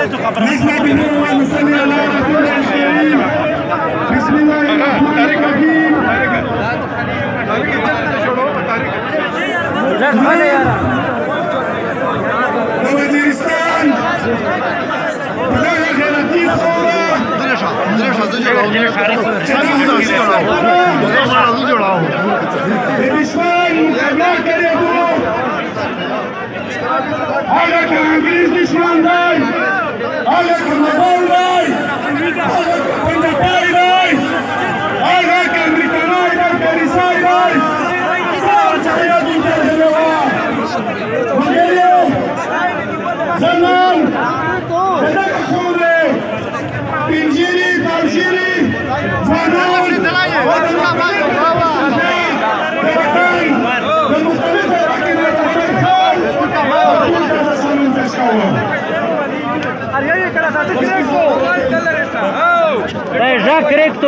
نحن بنور ونصلي على رسول الكريم. بسم الله الرحمن الرحيم. وزيرستان hala que İngiliz düşmanlar, hala que Moğollar, hala que Pandapaylar, hala que Amerikanaylar, Karisaylar, parçaya dinlerler var. Mageliyor, zaman, neden kaçırdı? İnciri, tavşiri, zaman,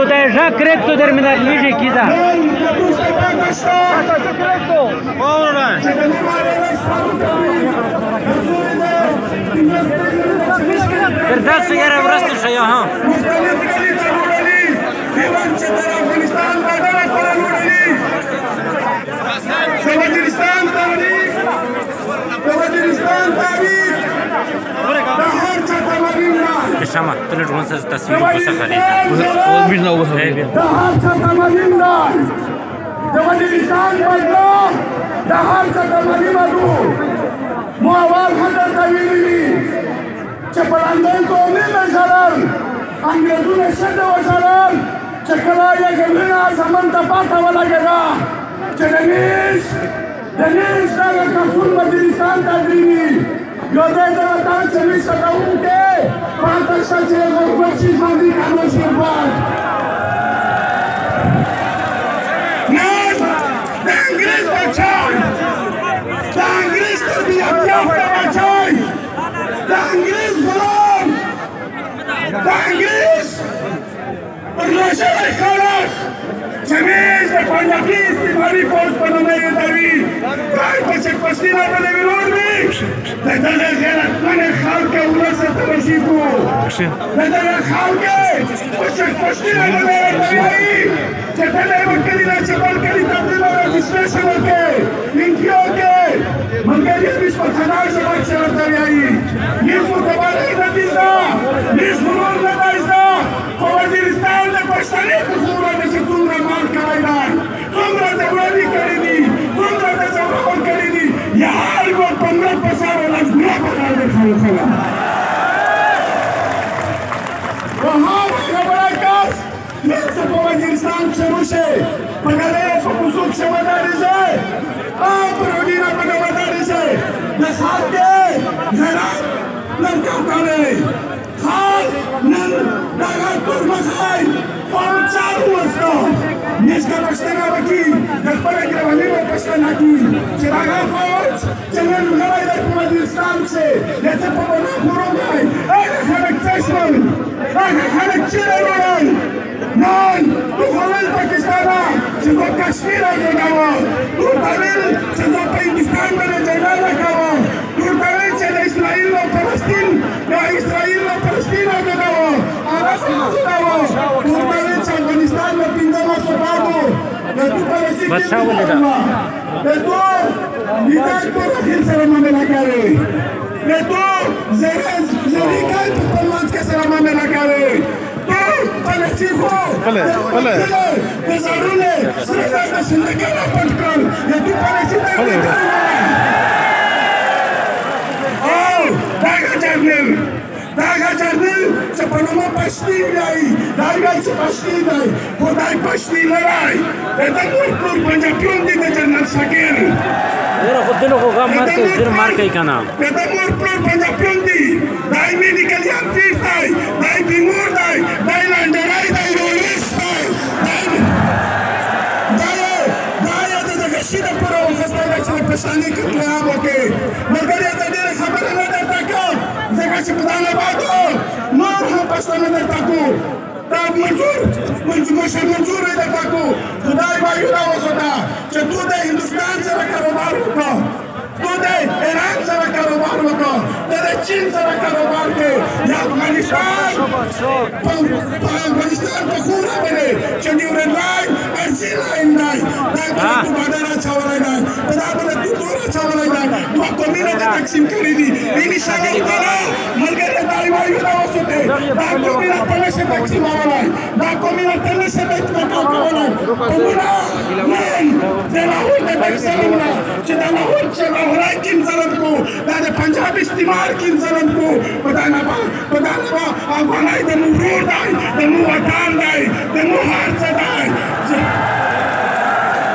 Deja crecto terminar liže kiza. Verdad se era vrasto šaja, ha. Şama, telefon ses tasvir bu sefer. O bir nova. Daha çatamadığında, Devletistan bazda, daha çatamadığımadu. Muavar kadar tavili, çepalandan tomi meşalar, Angrezun eşede başarar, çekalaya gelina zaman tapata vala gega, çeleniş, deniş daga kasun Devletistan tavili. Yodai Devatan Chelish Sadaunke, Pantasha Chego Kochi Mandi Kanoshirban. Nan, Dangris Bachai, Dangris Terbiyatyafta Bachai, Dangris Ghulam, Dangris Urlashay Khalak, Chemiz de Pandakis Timari Force Panamaya Davi, Kai Pachek Pastina Balevilormi, Dedele Gerak Mane Khalke Ulasa Tamashiku, Dedele Khalke, Pachek Pastina Balevilormi Davi, Chetele Makalina Chepal Kalita Dila Registration Oke, Linkioke, Mangalia Bishpathanai Shabak Shabak Davi, Nismu Tabara Idadizda, Nismu Nurla Daizda, Waziristan de Pashtani Kuhura de Chetumra Marka Aidan, Tumra de Wadi Karini, Tumra de Zawraban Karini, Yahar Gol Pandra Pasara Las Grapa de Khalkhala. Wahab Kabarakas, Nesta Waziristan Cherushe, Pagale Fapusuk Shabadarize, Aprodina Pagavadarize, Nashatke, Zerat, Lankakale, Khal, Nan, Dagatur Makhai, Forchar Wasta, Niska Pastana Baki, Gapara Gravanima Pastana Ki, Chiraga Forch, Chenen Gharai da Waziristan se, Nesta Pavana Kurogai, Aga Khalek Chashman, Aga Khalek Chiragan, Nan, Tu Khalil Pakistana, Chizo Kashmir Ajanawa, Tu Tamil, Chizo Pakistan Mene Janana Kawa, Tu Tamil Chile Israel o Palestine, Ya Israel o Palestine Ajanawa, Arab Ajanawa, Tu Tamil Afghanistan में पिंजरा सोपादो, ने तू Palestine ने तू निदान पर अखिल सलाम में लगा रे, ने तू ज़रिका परमांस के सलाम में लगा रे, तू Palestine को पले बेजारुले सिर्फ का सिंदगी ना पटकल, ने तू Palestine में Daga Jarnil, Chapanama Pashti Rai, Daga Pashti Rai, Hodai Pashti Rai, Edamurpur Panjapion di General Shakir. Era Hodelo Hogam Marke, Zir Marke Kana. Edamurpur Panjapion di, Dai Medical Yan Firtai, Dai Timur Dai, Dai Landarai, Dai Rolis Dai, Dai Ada Gashida Pura, Hastana Pashani Katlaam okay. Margaria Tadere Khabara Nada Taka. Zakashi Pudana Bado, Nur Ham Pastana Taku, Tab Manjur Taku, Tudai Bayuna Wasada, Chatude Hindustan Sara Karobar Today, Iran Sara Karobar Today, Chin Sara Karobar افغانستان په خوره باندې چې ډیورنډ لاین ارسي لاین دی دا باندې تو بدن اچولی دی په دا باندې تو تور اچولی دی دوه قومونه ته تقسیم کړي دي انشاءالله تعالی ملګري دا وایو دا وسوته دا قومونه ته نشي تقسیمولی دا قومونه ته نشي اتفاق کولی قومونه نن د لاهور د بکسلونه چې د لاهور چې لاهورای کیم ظلم کو دا د پنجاب استعمار کیم ظلم کو په دا نه افغانای د مو ورور دی د مو وطن دی د مو هر څه دی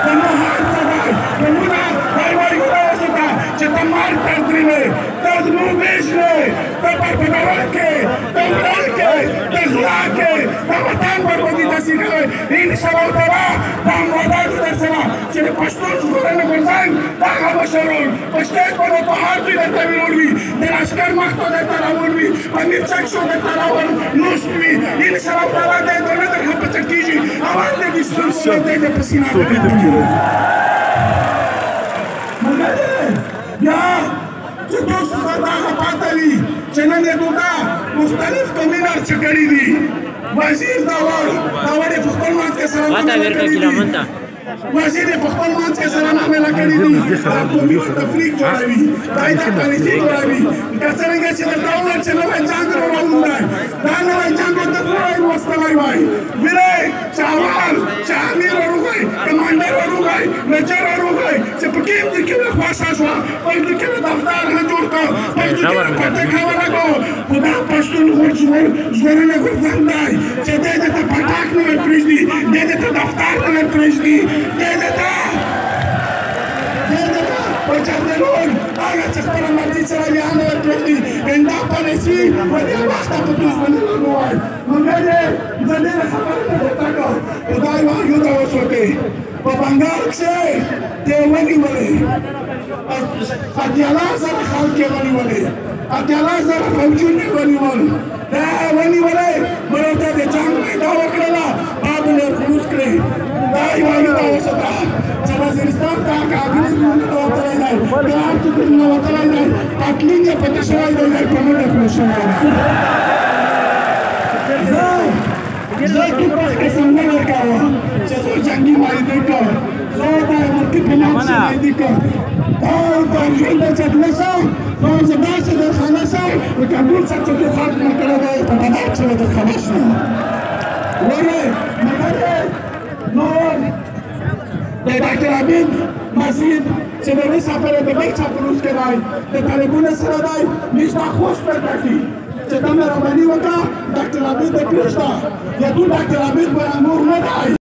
د مو هر څه دی قومونه دا وایو دا وسوته چې ته مرګ ته درېږې ته زموږ ویشلې ته بربادول کې ته وړل کې ته غلا کې ته وطن بربادي داسې کوې انشاءالله تعالی دا وعده دي درسره چې د پښتون ژغورنې غورځنګ دغه مشران په سټیج باندې په هر ځای درته ولاړ وي د لښکر مخ ته درته راوړ وي په میرچک شو درته راوړ نوست وي انشاءالله تعالی دی به نه درڅخه پڅه کېږي اول دی د سترګو دی د په سینه بیا چې تاسو ته دغه پاته وي چې نن یې دوکه مختلف قومونه ارچه کړي دي وزیر داور یې په خپل منځ کې سره وزیر یې په خپل منځ کې سره معامله کړي دي دا قومي تفریق جوړوي دا یې د پالیسي جوړوي که څرنګه چې درته وویل چې نوی جنګ راوړی دا نوی جنګ ورته څومره لوستلی وای ویلې چې اول چې امیر وروغی کمانډر وروغی میجر وروغی چې په کوم ځای کې مې خوښه شوه بل ځای کې مې دفتر نه جوړ کړ بل ځای کې مې پټکه ولګو خو دا پښتون ژغورنې غورځنګ دی چې دی دې ته پټاک نه پرېږدي دی دې ته دفتر نه پرېږدي دی دې ته په جنرال هغه چې خپله مرضي سره بیا نه ورپرېږدي دا پالیسي په دې وخته په دښمنانو نه وایي ملګري زه ډېره خبره نه درته کوم خدای وایو دا وسوتې په بنګال کښې دی ونیولې اتیا زره خلک یې ونیولې اتیا زره فوجونه یې ونیول دا ونیولې بل ورته د جنګ معاهده وکړله باب یې خلوص کړې دا یې وایو دا وسوته چې وزیرستان ته کابل نه وتلی دی بیا هر څوک نه وتلی دی پټلین یې پټه شوی دی دی په منډه کړو شوی زه ټوپک قسم نه ورکوم چې زه جنګي معاهدې کوم زه د ملکي پلان معاهدې کوم دا د ژوند د جګړې سم دا زه داسې درخانه سم د کابل څخه چې تو خلک مې کړی دی په بدل چې مې درخانه شوم ولې مګر نور د ډاکټر حبیب مسجد چې د دې سفر د بیت چاپلوس کې دی د طالبانو سره دی نشته خوش پیدا کړي چې دا مهرباني وکړه ډاکټر حبیب دې پرېږده یا تو ډاکټر حبیب به نور نه دی